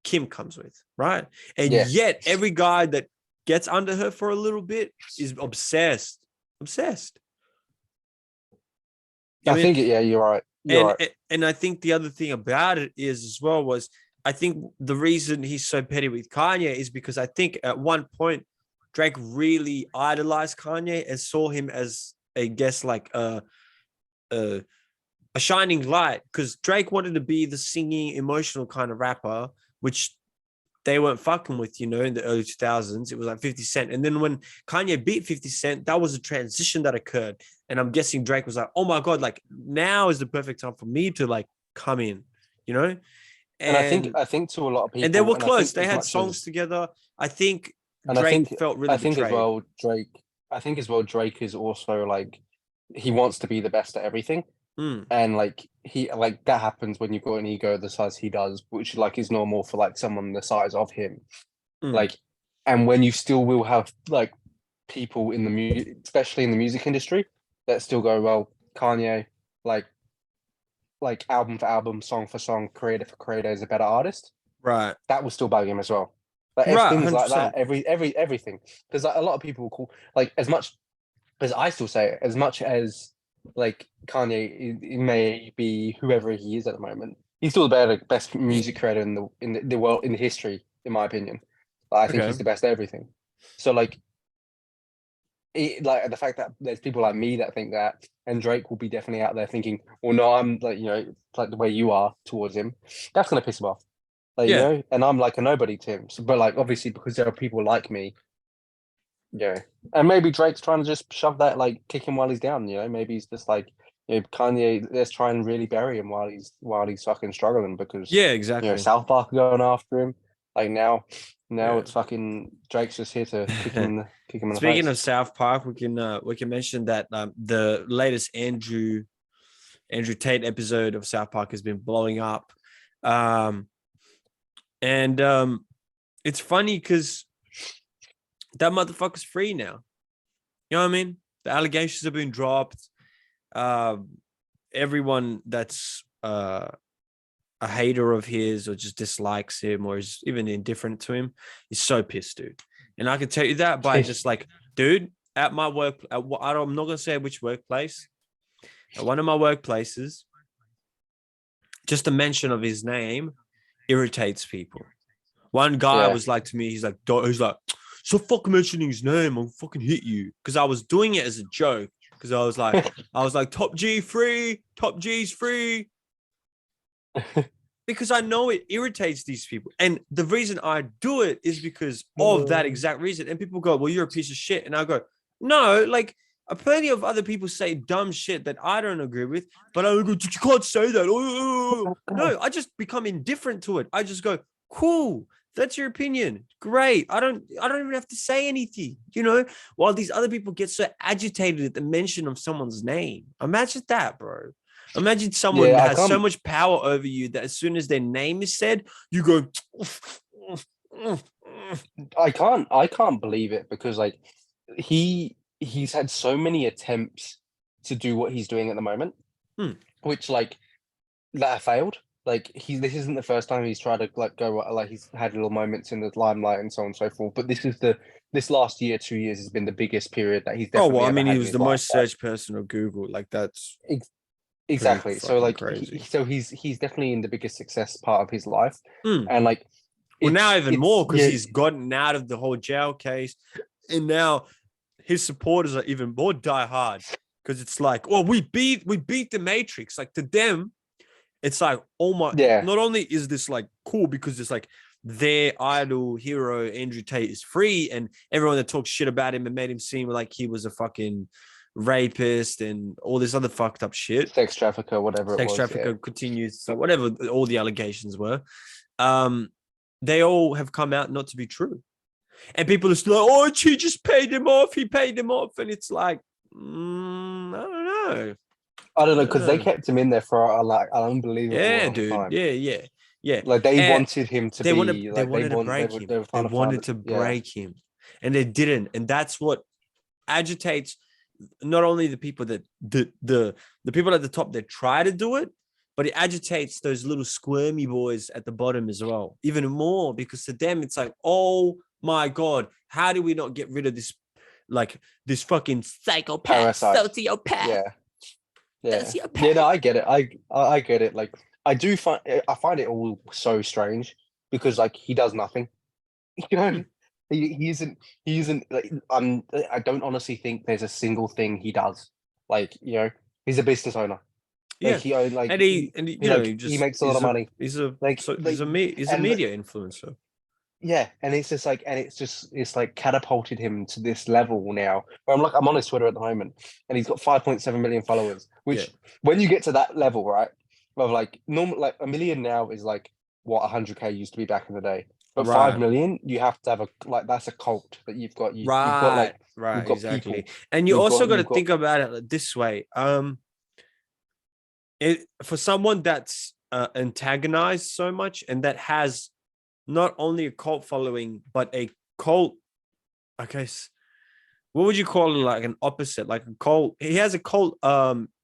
Kim comes with, right? And yet every guy that gets under her for a little bit is obsessed. I think you're right. And I think the other thing about it is as well was, I think the reason he's so petty with Kanye is because I think at one point Drake really idolized Kanye and saw him as, I guess, like a shining light, because Drake wanted to be the singing, emotional kind of rapper, which they weren't fucking with, in the early 2000s. It was like 50 Cent. And then when Kanye beat 50 Cent, that was a transition that occurred. And I'm guessing Drake was like, oh my God, like now is the perfect time for me to like come in, And I think to a lot of people, and they were close. They had songs together. I think Drake felt really betrayed. I think as well, Drake is also like, he wants to be the best at everything. And like that happens when you've got an ego the size he does, which like is normal for like someone the size of him. Like, and when you still will have like people in the especially in the music industry, that still go, well, Kanye, like album for album, song for song, creator for creator is a better artist. Right. That will still bug him as well. Like things 100%. Like that, everything. Because like, a lot of people will call, like, as much as I still say it, as much as like Kanye, it may be whoever he is at the moment, he's still the best music creator in the world, in history, in my opinion. Like, I think he's the best at everything. So like the fact that there's people like me that think that, and Drake will be definitely out there thinking, well, no, I'm like, like the way you are towards him, that's gonna piss him off. Like, and I'm like a nobody to him. So, but like, obviously, because there are people like me. Yeah, and maybe Drake's trying to just shove that, like, kick him while he's down. Maybe he's just like, Kanye, let's try and really bury him while he's fucking struggling, because exactly. South Park are going after him. Like now it's fucking Drake's just here to kick him in the face. Speaking of South Park, we can mention that the latest Andrew Tate episode of South Park has been blowing up. And it's funny because that motherfucker's free now. You know what I mean? The allegations have been dropped. Everyone that's a hater of his or just dislikes him or is even indifferent to him is so pissed, dude. And I can tell you that by just like, dude, at my work, I'm not going to say which workplace. At one of my workplaces, just a mention of his name irritates people. One guy was like to me, he's like, so fucking mentioning his name, I'll fucking hit you. Because I was doing it as a joke. Because I was like, top G free, top G's free. Because I know it irritates these people. And the reason I do it is because of that exact reason. And people go, well, you're a piece of shit. And I go, no, like plenty of other people say dumb shit that I don't agree with, but I go, you can't say that. No, I just become indifferent to it. I just go, cool. That's your opinion. Great. I don't even have to say anything, you know, while these other people get so agitated at the mention of someone's name. Imagine that, bro. Imagine someone has so much power over you that as soon as their name is said, you go. I can't believe it because like he's had so many attempts to do what he's doing at the moment, which like that have failed. Like this isn't the first time he's tried to like go like he's had little moments in the limelight and so on and so forth. But this last year, 2 years has been the biggest period that he's definitely. Oh well, I mean, he was the most searched person on Google. Like that's exactly. So like, he's definitely in the biggest success part of his life, and like, well now even more because he's gotten out of the whole jail case, and now his supporters are even more diehard because it's like, oh, we beat the Matrix. Like to them. It's like, oh my, not only is this like cool because it's like their idol hero, Andrew Tate, is free, and everyone that talks shit about him and made him seem like he was a fucking rapist and all this other fucked up shit. Sex trafficker, whatever Sex trafficker continues. So whatever all the allegations were, they all have come out not to be true. And people are still like, oh, he just paid him off. He paid him off. And it's like, I don't know. I don't know because they kept him in there for like an unbelievable long time. Yeah. Like they wanted him to they wanted to break him. They wanted to break him, and they didn't. And that's what agitates not only the people that the people at the top that try to do it, but it agitates those little squirmy boys at the bottom as well, even more because to them it's like, oh my god, how do we not get rid of this, like this fucking psychopath, sociopath? Yeah, no, I get it. I get it. Like I find it all so strange because like he does nothing. You know, he isn't like I don't honestly think there's a single thing he does. Like, you know, he's a business owner. Like, he makes a lot of money. He's a media influencer. Yeah, and it's just like, it's like catapulted him to this level now. Where I'm on his Twitter at the moment, and he's got 5.7 million followers. Which, when you get to that level, right, of like normal, like a million now is like what 100K used to be back in the day. But 5 million, you have to have that's a cult that you've got. You've got exactly. People. And you also got to think about it this way. For someone that's antagonized so much and that has not only a cult following, but a cult, I guess, what would you call it? Like an opposite, like a cult. He has a cult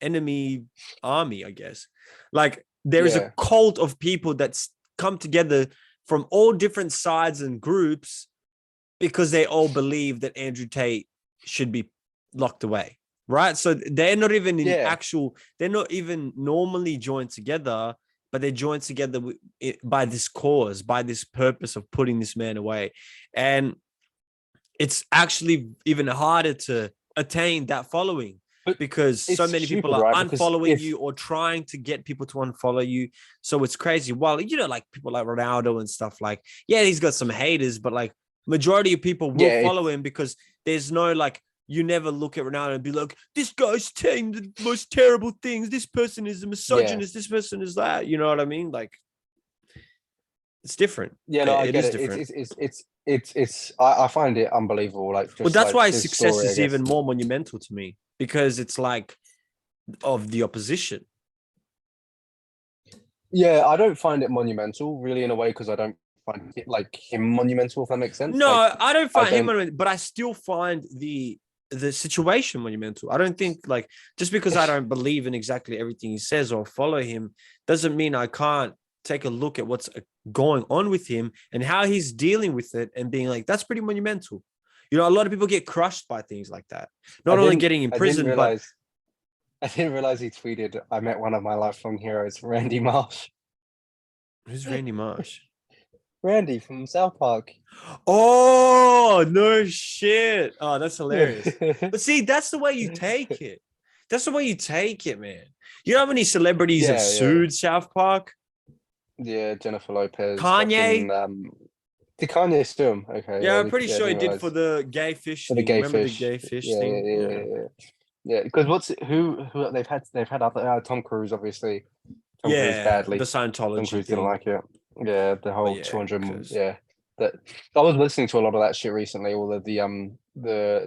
enemy army, I guess. Like there is a cult of people that's come together from all different sides and groups because they all believe that Andrew Tate should be locked away. Right. So they're not even they're not even normally joined together, but they're joined together by this cause, by this purpose of putting this man away. And it's actually even harder to attain that following because so many people are unfollowing you or trying to get people to unfollow you. So it's crazy. Well, you know, like people like Ronaldo and stuff like, he's got some haters, but like majority of people will follow him because there's no like, you never look at Ronaldo and be like, this guy's saying the most terrible things. This person is a misogynist. This person is that. You know what I mean? Like, it's different. Yeah, no, I get it. Different. I find it unbelievable. Like, well, that's why his success is even more monumental to me because it's like of the opposition. Yeah, I don't find it monumental really in a way because I don't find it, like him monumental, if that makes sense. No, like, I don't find him monumental, but I still find the situation monumental. I don't think like just because I don't believe in exactly everything he says or follow him doesn't mean I can't take a look at what's going on with him and how he's dealing with it and being like, that's pretty monumental. You know, a lot of people get crushed by things like that. Not only getting in prison, but I didn't realize he tweeted, "I met one of my lifelong heroes, Randy Marsh." Who's Randy Marsh? Randy from South Park. Oh, no shit. Oh, that's hilarious. But see, that's the way you take it. That's the way you take it, man. You know how many celebrities have sued South Park? Yeah, Jennifer Lopez. Kanye? Did Kanye sue him? Okay. Yeah, I'm pretty sure he did for the gay fish thing. Remember the gay fish thing? Yeah, because who they've had other Tom Cruise, obviously. Tom Cruise badly. The Scientology Tom Cruise thing. didn't like it. Yeah, the whole 200. Yeah, that I was listening to a lot of that shit recently. All of the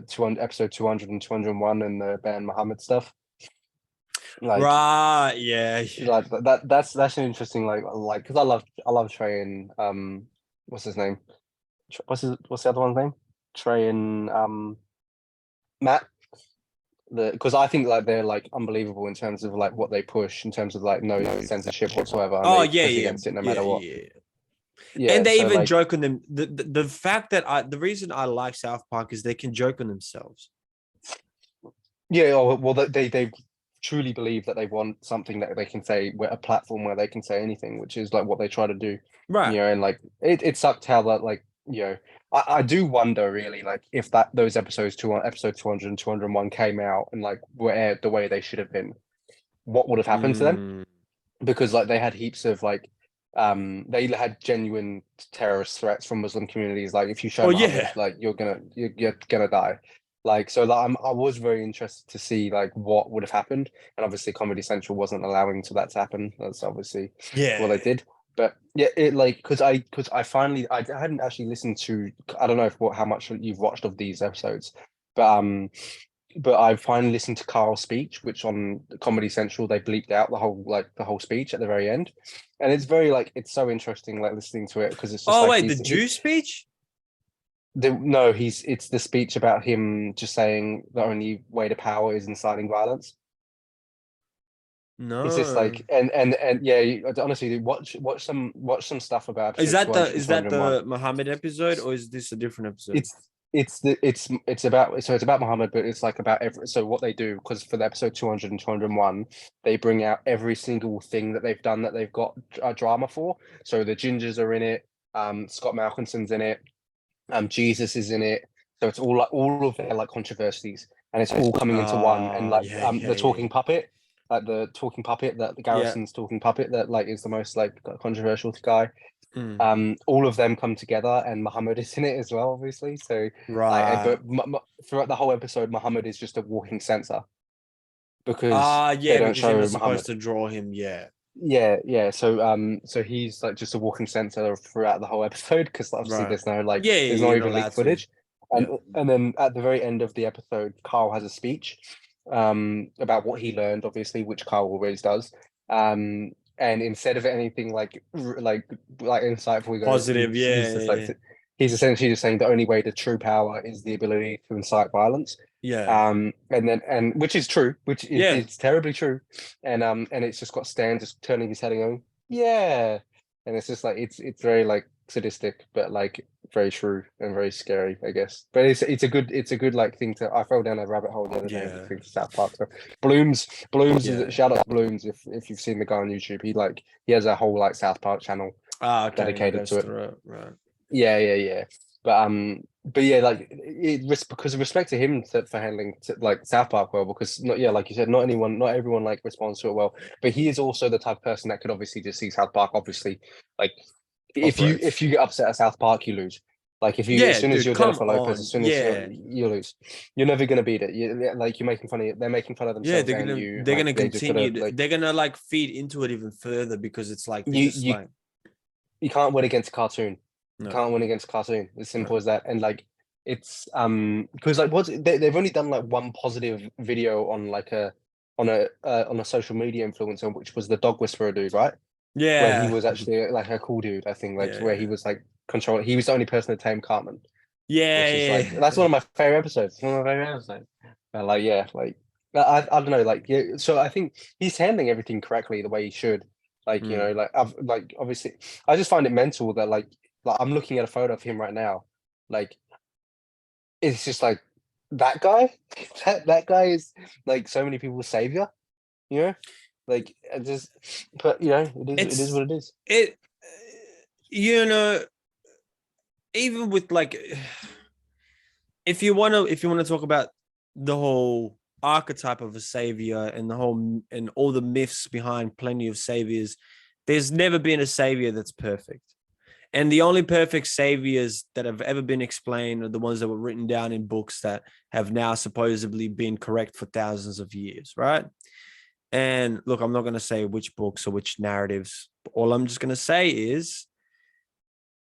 200 episode 200 and 201 and the Ben Muhammad stuff. Like, right, yeah. Like that's an interesting like because I love Trey and what's his name? What's the other one's name? Trey and Matt. Because I think like they're like unbelievable in terms of like what they push in terms of like no censorship whatsoever. Oh yeah, against it no matter what. Yeah, and they even joke on them. The fact that the reason I like South Park is they can joke on themselves. Yeah, well, they truly believe that they want something that they can say, a platform where they can say anything, which is like what they try to do. Right. You know, and like it sucked how that like, you know, I do wonder really like if those episode 200 and 201 came out and like were aired the way they should have been, what would have happened to them? Because like they had heaps of like they had genuine terrorist threats from Muslim communities. Like if you show Muhammad, like you're gonna die. Like so that I was very interested to see like what would have happened. And obviously Comedy Central wasn't allowing that to happen. That's obviously what they did. But yeah, it like because I finally I hadn't actually listened to, I don't know how much you've watched of these episodes, but I finally listened to Carl's speech, which on Comedy Central they bleeped out the whole speech at the very end, and it's very like it's so interesting like listening to it because it's just the Jew speech. It's the speech about him just saying the only way to power is inciting violence. No, it's just like and yeah, honestly, watch some stuff about. Is that the Muhammad episode or is this a different episode? It's about Muhammad, but it's like about so what they do, because for the episode 200 and 201 they bring out every single thing that they've done that they've got a drama for. So the Gingers are in it, Scott Malkinson's in it, Jesus is in it. So it's all of their like controversies, and it's all coming into one. And like the talking puppet, like the talking puppet that the Garrison's talking puppet that like is the most like controversial guy. All of them come together, and Muhammad is in it as well, obviously. So but throughout the whole episode, Muhammad is just a walking censor because they don't show Muhammad. Supposed to draw him, So he's like just a walking censor throughout the whole episode because obviously there's no like there's not even leaked footage. And then at the very end of the episode, Carl has a speech about what he learned, obviously, which Carl always does. And instead of anything like insightful, positive, he's essentially just saying the only way to true power is the ability to incite violence. And which is true, it's terribly true. And it's just got Stan just turning his head and going, yeah. And it's just like it's very like sadistic, but like very true and very scary, I guess. But it's a good like thing to. I fell down a rabbit hole the other day listening to South Park. So Blooms shout out to Blooms if you've seen the guy on YouTube. He has a whole like South Park channel dedicated to it. Right. Yeah. But yeah, like because of respect to him for handling like South Park well, because like you said, not everyone like responds to it well. But he is also the type of person that could obviously just see South Park. Obviously, like if you get upset at South Park, you lose. Like if you as soon as you're Jennifer Lopez, as soon as you lose, you're never gonna beat it. You're making fun of. They're making fun of themselves. Yeah, they're gonna continue. They're gonna like feed into it even further because it's like you can't win against a cartoon. No. Can't win against a cartoon. As simple as that. And like it's because like they've only done like one positive video on like on a social media influencer, which was the dog whisperer dude, right? when he Yeah. was actually like a cool dude. I think like where he Yeah. was like control. He was the only person to tame Cartman, Yeah. which is like Yeah. that's one of my favorite episodes. One of my favorite episodes. And like yeah, like I don't know, like yeah. So I think he's handling everything correctly the way he should. Like you know, like I've like obviously I just find it mental that like I'm looking at a photo of him right now, like it's just like that guy. That guy is like so many people's savior. You know, like I just, but you know, it is It's what it is. it. You know, even with like, if you want to talk about the whole archetype of a savior and the whole and all the myths behind plenty of saviors, there's never been a savior that's perfect. And the only perfect saviors that have ever been explained are the ones that were written down in books that have now supposedly been correct for thousands of years, right? And look, I'm not going to say which books or which narratives. All I'm just going to say is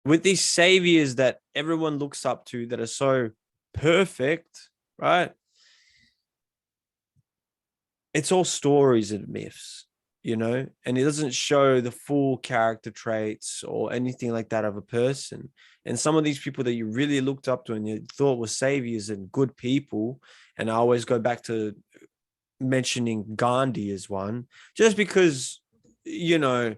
with these saviors that everyone looks up to that are so perfect, right? It's all stories and myths, you know, and it doesn't show the full character traits or anything like that of a person. And some of these people that you really looked up to and you thought were saviors and good people, and I always go back to mentioning Gandhi as one, just because, you know,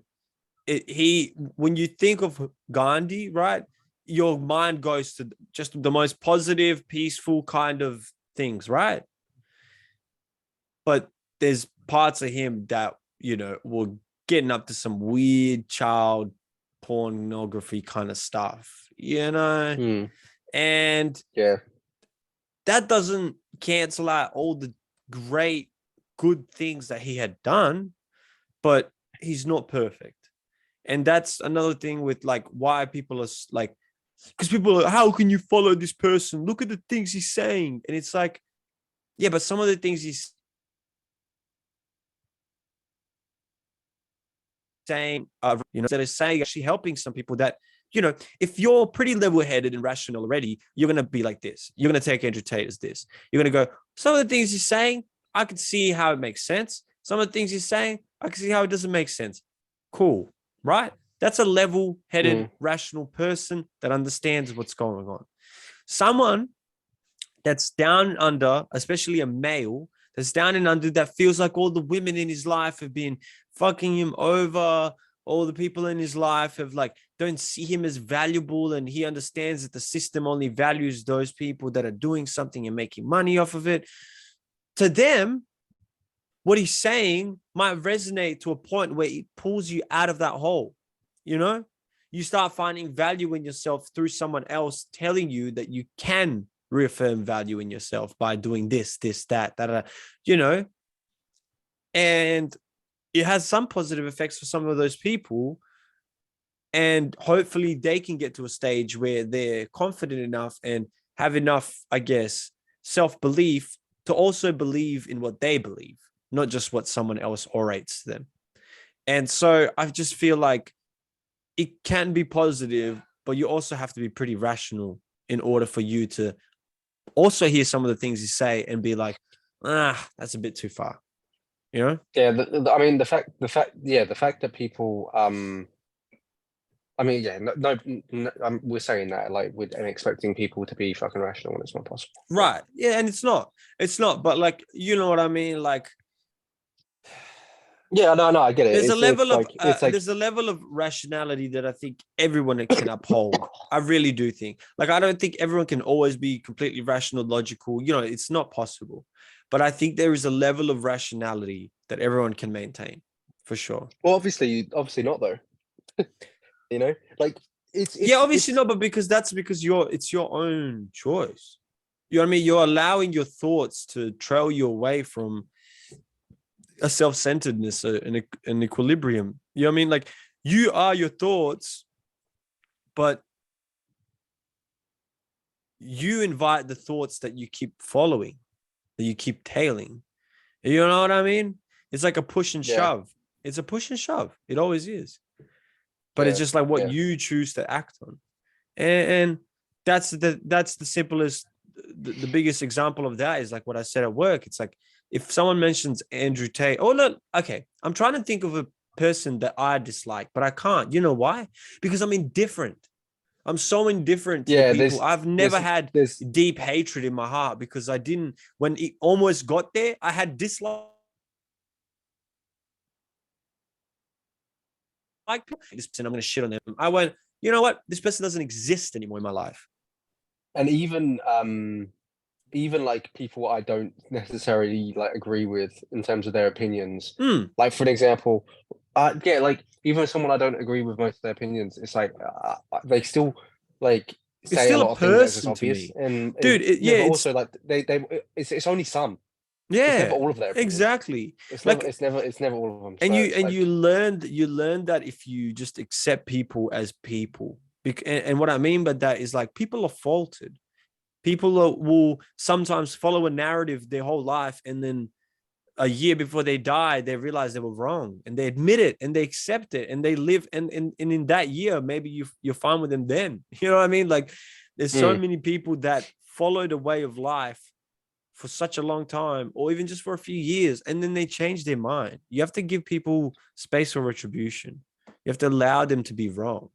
when you think of Gandhi, right, your mind goes to just the most positive, peaceful kind of things, right? But there's parts of him that, you know, were getting up to some weird child pornography kind of stuff, you know? And yeah, that doesn't cancel out all the great, good things that he had done, but he's not perfect. And that's another thing with like why people are like, because people are, how can you follow this person? Look at the things he's saying. And it's like, yeah, but some of the things he's saying, you know, that is saying actually helping some people that, you know, if you're pretty level-headed and rational already, you're going to be like this. You're going to take Andrew Tate as this. You're going to go, some of the things he's saying, I can see how it makes sense. Some of the things he's saying, I can see how it doesn't make sense. Cool, right? That's a level-headed, rational person that understands what's going on. Someone that's down under, especially a male, that's down and under, that feels like all the women in his life have been fucking him over. All the people in his life have like, don't see him as valuable. And he understands that the system only values those people that are doing something and making money off of it. To them, what he's saying might resonate to a point where it pulls you out of that hole. You know, you start finding value in yourself through someone else telling you that you can reaffirm value in yourself by doing this, that, you know, and it has some positive effects for some of those people. And hopefully they can get to a stage where they're confident enough and have enough, I guess, self-belief to also believe in what they believe, not just what someone else orates to them. And so I just feel like it can be positive, but you also have to be pretty rational in order for you to also hear some of the things you say and be like, that's a bit too far, you know? Yeah, I mean the fact that people I mean yeah we're saying that like and expecting people to be fucking rational when it's not possible, right? Yeah, and it's not, but like, you know what I mean? Like, yeah, no, I get it. there's It's a level of rationality that I think everyone can uphold. I really do think. Like, I don't think everyone can always be completely rational, logical. You know, it's not possible. But I think there is a level of rationality that everyone can maintain, for sure. well, obviously not though. You know, like it's obviously not, but because it's your own choice. You know what I mean? You're allowing your thoughts to trail you away from a self-centeredness, an equilibrium. You know what I mean? Like, you are your thoughts, but you invite the thoughts that you keep following, that you keep tailing. You know what I mean? It's like a push and shove. It's a push and shove. It always is. But it's just like what you choose to act on. And that's the simplest, the biggest example of that is like what I said at work. It's like, if someone mentions Andrew Tate, oh, look, okay, I'm trying to think of person that I dislike, but I can't. You know why? Because I'm indifferent. I'm so indifferent to the people. I've never had deep hatred in my heart because I didn't, when it almost got there, I had dislike. Like this person, I'm going to shit on them. I went, you know what? This person doesn't exist anymore in my life. And even like people I don't necessarily like agree with in terms of their opinions. Like for an example, yeah, like even someone I don't agree with most of their opinions, it's like they still like say a lot of things that are just obvious. And dude, but also like it's only some. Yeah, it's never all of their opinions. Exactly. It's never all of them. And you learn that if you just accept people as people, and what I mean by that is like people are faulted. People will sometimes follow a narrative their whole life, and then a year before they die, they realize they were wrong, and they admit it, and they accept it, and they live. And in that year, maybe you're fine with them then. You know what I mean? Like, there's so many people that followed a way of life for such a long time, or even just for a few years, and then they change their mind. You have to give people space for retribution. You have to allow them to be wrong,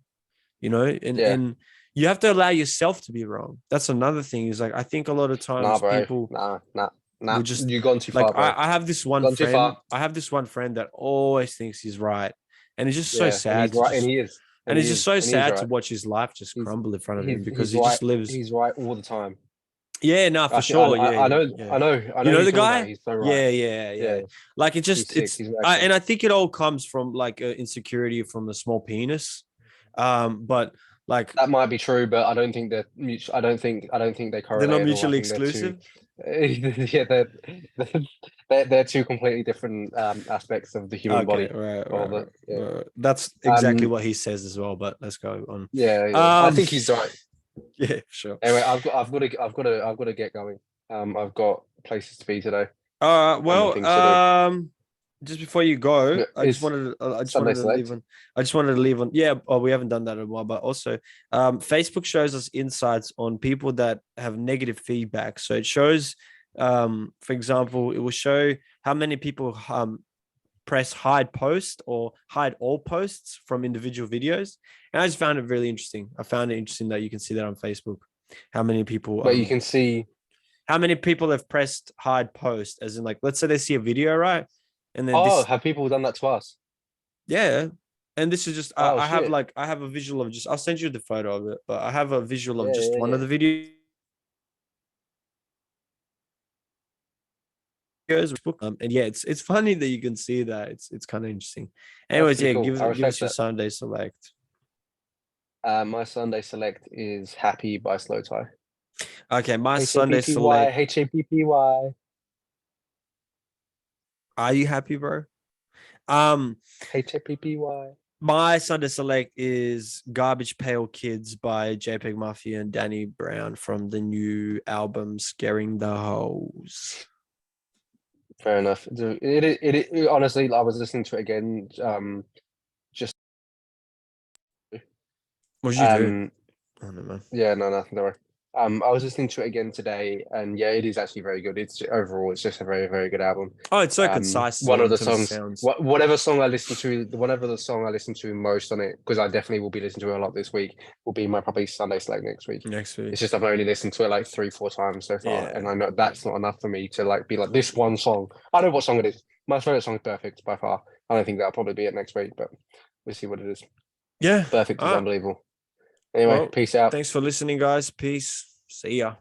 and you have to allow yourself to be wrong. That's another thing. Is like, I think a lot of times people will just, you've gone too far, bro. I have this one friend. I have this one friend that always thinks he's right, and it's just so sad. And he's right, and he is. And it's just so sad to watch his life just crumble in front of him because he just lives. He's right all the time. Yeah, no, for sure. I know. You know the guy? He's so right. Yeah. Like, and I think it all comes from like insecurity from a small penis. But like that might be true, but I don't think they're mutual. I don't think they correlate. They're not mutually exclusive. Yeah, they're two completely different aspects of the human body. Right. That's exactly what he says as well. But let's go on. Yeah. I think he's right. Yeah, sure. Anyway, I've got to get going. I've got places to be today. Just before you go, I just wanted to leave on. Yeah, we haven't done that in a while, but also, Facebook shows us insights on people that have negative feedback. So it shows, for example, it will show how many people press hide post or hide all posts from individual videos. And I just found it really interesting. I found it interesting that you can see that on Facebook. How many people... But you can see... How many people have pressed hide post, as in like, let's say they see a video, right? And then have people done that to us? Yeah. And this is just... I have a visual of just... I'll send you the photo of it, but I have a visual of one of the videos. And yeah, it's funny that you can see that. It's kind of interesting. Anyways, yeah, cool. give us your Sunday select. My Sunday select is Happy by Slow Tie. Okay, my Sunday select. Happy. Are you happy, bro? Happy. My Sunday select is Garbage Pail Kids by JPEG Mafia and Danny Brown from the new album Scaring the Hoes. Fair enough. It honestly, I was listening to it again. Just what did you do? I don't know. Yeah, no, nothing. Don't worry. I was listening to it again today, and yeah, it is actually very good. It's overall, it's just a very, very good album. Oh, it's so concise. One of the songs, whatever the song I listen to most on it, because I definitely will be listening to it a lot this week, will be my probably Sunday select next week. It's just I've only listened to it like 3-4 times so far, and I know that's not enough for me to like be like this one song. I know what song it is. My favorite song is Perfect by far. I don't think that'll probably be it next week, but we'll see what it is. Yeah, Perfect is unbelievable. Anyway, peace out. Thanks for listening, guys. Peace. See ya.